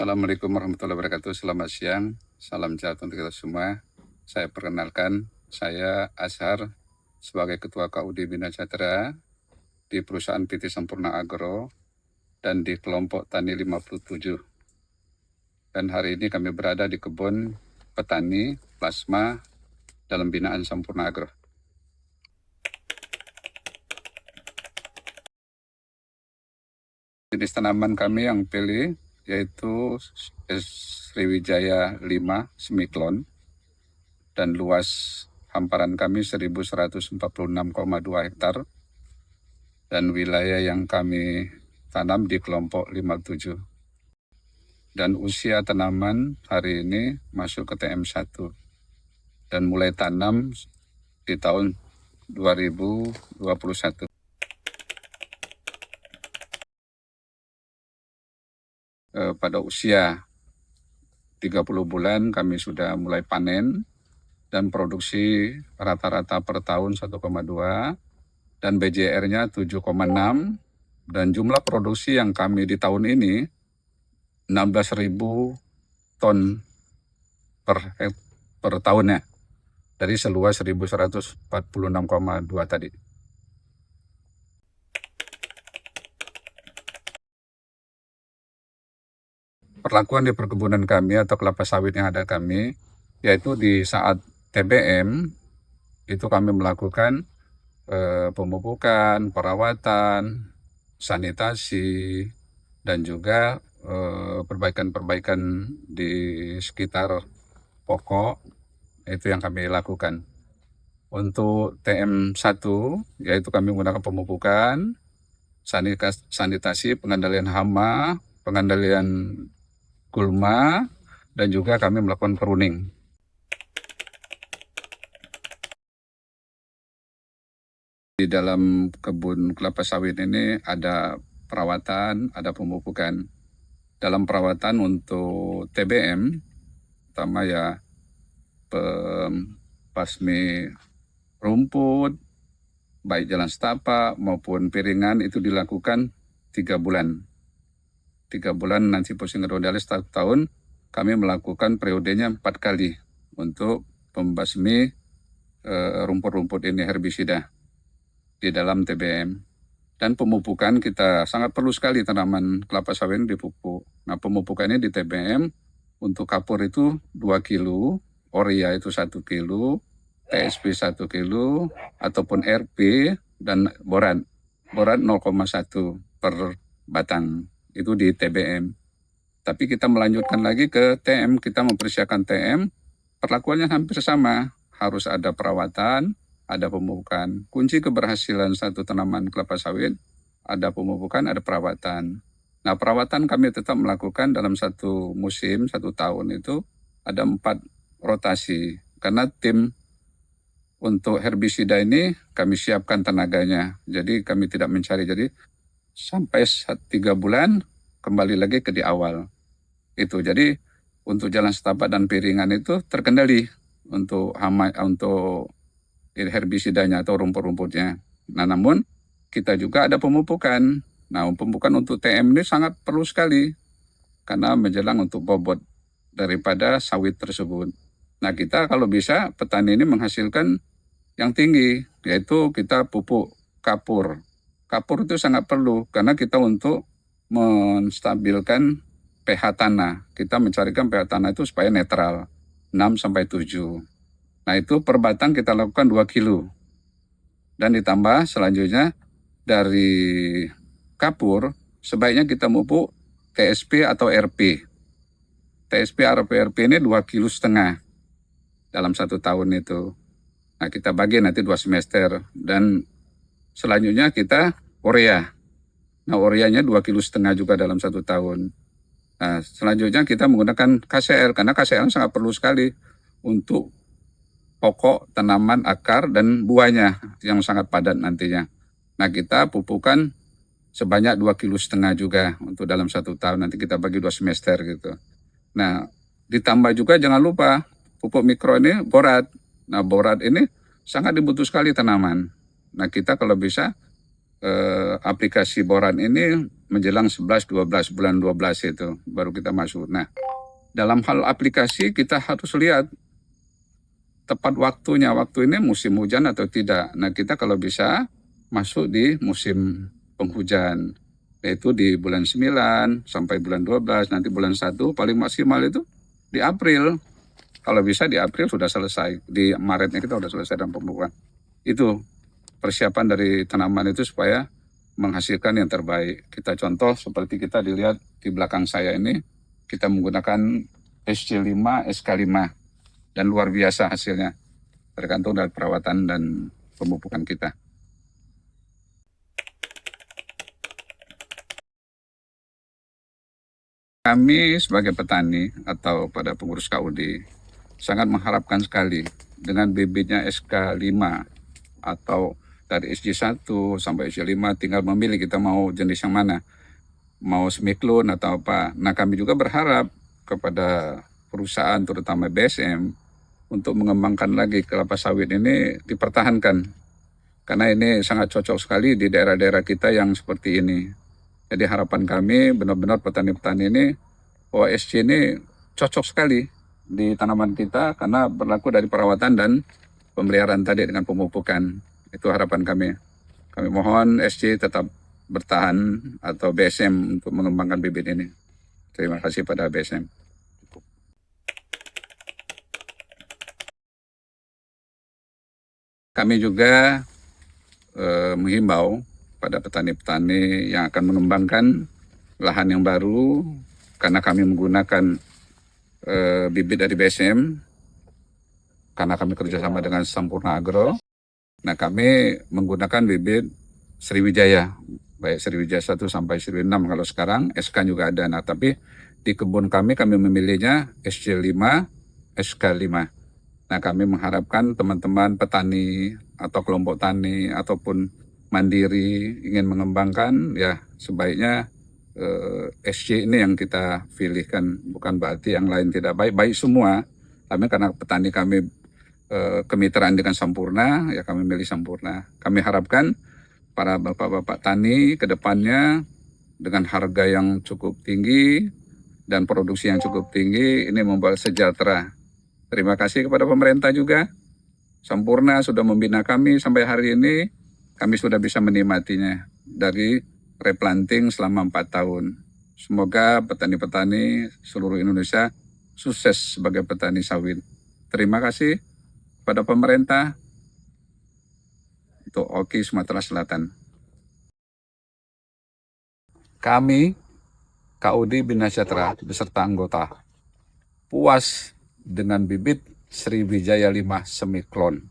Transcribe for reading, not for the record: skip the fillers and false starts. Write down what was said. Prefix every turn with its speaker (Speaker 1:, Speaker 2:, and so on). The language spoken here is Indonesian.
Speaker 1: Assalamualaikum warahmatullahi wabarakatuh. Selamat siang. Salam sejahtera untuk kita semua. Saya perkenalkan, saya Ashar sebagai Ketua KUD Bina Catra di perusahaan PT Sampurna Agro dan di kelompok Tani 57. Dan hari ini kami berada di kebun petani plasma dalam binaan Sampurna Agro. Jenis tanaman kami yang pilih yaitu Sriwijaya 5 Semiklon dan luas hamparan kami 1146,2 hektar dan wilayah yang kami tanam di kelompok 57. Dan usia tanaman hari ini masuk ke TM1 dan mulai tanam di tahun 2021. Pada usia 30 bulan kami sudah mulai panen dan produksi rata-rata per tahun 1,2 dan BJR-nya 7,6 dan jumlah produksi yang kami di tahun ini 16.000 ton per tahunnya dari seluas 1146,2 tadi. Perlakuan di perkebunan kami atau kelapa sawit yang ada kami, yaitu di saat TBM, itu kami melakukan pemupukan, perawatan, sanitasi, dan juga perbaikan-perbaikan di sekitar pokok, itu yang kami lakukan. Untuk TM1, yaitu kami menggunakan pemupukan, sanitasi, pengendalian hama, pengendalian gulma, dan juga kami melakukan pruning. Di dalam kebun kelapa sawit ini ada perawatan, ada pemupukan. Dalam perawatan untuk TBM, pertama ya basmi rumput, baik jalan setapak maupun piringan itu dilakukan 3 bulan. 3 bulan nanti posing rodalis 1 tahun, kami melakukan periodenya 4 kali untuk membasmi rumput-rumput ini herbisida di dalam TBM. Dan pemupukan kita sangat perlu sekali tanaman kelapa sawit dipupuk. Nah, pemupukannya di TBM untuk kapur itu 2 kilo, Oria itu 1 kilo, TSP 1 kilo, ataupun RP dan boran 0,1 per batang. Itu di TBM. Tapi kita melanjutkan lagi ke TM, kita mempersiapkan TM, perlakuannya hampir sama. Harus ada perawatan, ada pemupukan. Kunci keberhasilan satu tanaman kelapa sawit, ada pemupukan, ada perawatan. Nah, perawatan kami tetap melakukan dalam satu musim, 1 tahun itu ada 4 rotasi. Karena tim untuk herbisida ini kami siapkan tenaganya. Jadi kami tidak mencari, jadi sampai 3 bulan kembali lagi ke di awal. Itu jadi untuk jalan setapak dan piringan itu terkendali untuk hama, untuk herbisidanya atau rumput-rumputnya. Nah, namun kita juga ada pemupukan. Nah, pemupukan untuk TM ini sangat perlu sekali karena menjelang untuk bobot daripada sawit tersebut. Nah, kita kalau bisa petani ini menghasilkan yang tinggi, yaitu kita pupuk kapur. Kapur itu sangat perlu karena kita untuk menstabilkan pH tanah. Kita mencarikan pH tanah itu supaya netral, 6-7. Nah, itu per batang kita lakukan 2 kilo. Dan ditambah selanjutnya dari kapur, sebaiknya kita pupuk TSP atau RP. TSP atau RP ini 2,5 kilo dalam 1 tahun itu. Nah, kita bagi nanti 2 semester. Dan selanjutnya kita Urea. Nah, ureanya 2,5 kilo juga dalam 1 tahun. Nah, selanjutnya kita menggunakan KCL karena KCL sangat perlu sekali untuk pokok, tanaman, akar, dan buahnya yang sangat padat nantinya. Nah, kita pupukan sebanyak 2,5 kilo juga untuk dalam 1 tahun. Nanti kita bagi 2 semester gitu. Nah, ditambah juga jangan lupa pupuk mikro ini borat. Nah, borat ini sangat dibutuhkan sekali tanaman. Nah, kita kalau bisa aplikasi boran ini menjelang 11, 12, bulan 12 itu baru kita masuk. Nah, dalam hal aplikasi kita harus lihat tepat waktunya, waktu ini musim hujan atau tidak. Nah, kita kalau bisa masuk di musim penghujan, yaitu di bulan 9 sampai bulan 12, nanti bulan 1 paling maksimal itu di April. Kalau bisa di April sudah selesai, di Maretnya kita sudah selesai dan pemupukan. Itu persiapan dari tanaman itu supaya menghasilkan yang terbaik. Kita contoh seperti kita dilihat di belakang saya ini, kita menggunakan SC5, SK5, dan luar biasa hasilnya, tergantung dari perawatan dan pemupukan kita. Kami sebagai petani atau pada pengurus KUD sangat mengharapkan sekali dengan bibitnya SK5 atau dari SJ1 sampai SJ5, tinggal memilih kita mau jenis yang mana, mau semiklon atau apa. Nah, kami juga berharap kepada perusahaan terutama BSM untuk mengembangkan lagi kelapa sawit ini dipertahankan, karena ini sangat cocok sekali di daerah-daerah kita yang seperti ini. Jadi harapan kami benar-benar petani-petani ini, OSC ini cocok sekali di tanaman kita karena berlaku dari perawatan dan pemeliharaan tadi dengan pemupukan. Itu harapan kami. Kami mohon SC tetap bertahan atau BSM untuk mengembangkan bibit ini. Terima kasih pada BSM. Kami juga menghimbau pada petani-petani yang akan mengembangkan lahan yang baru, karena kami menggunakan bibit dari BSM, karena kami kerjasama dengan Sampurna Agro. Nah, kami menggunakan bibit Sriwijaya, baik Sriwijaya 1 sampai Sriwijaya 6 kalau sekarang, SK juga ada. Nah, tapi di kebun kami memilihnya SC5, SK5. Nah, kami mengharapkan teman-teman petani atau kelompok tani ataupun mandiri ingin mengembangkan, ya sebaiknya SC ini yang kita pilihkan. Bukan berarti yang lain tidak baik, baik semua. Tapi karena petani kami kemitraan dengan Sampurna, ya kami milih Sampurna. Kami harapkan para bapak-bapak tani ke depannya dengan harga yang cukup tinggi dan produksi yang cukup tinggi, ini membawa sejahtera. Terima kasih kepada pemerintah juga. Sampurna sudah membina kami sampai hari ini. Kami sudah bisa menikmatinya dari replanting selama 4 tahun. Semoga petani-petani seluruh Indonesia sukses sebagai petani sawit. Terima kasih pada pemerintah untuk Oki Sumatera Selatan. Kami KUD Bina Sejahtera beserta anggota puas dengan bibit Sriwijaya 5 semiklon.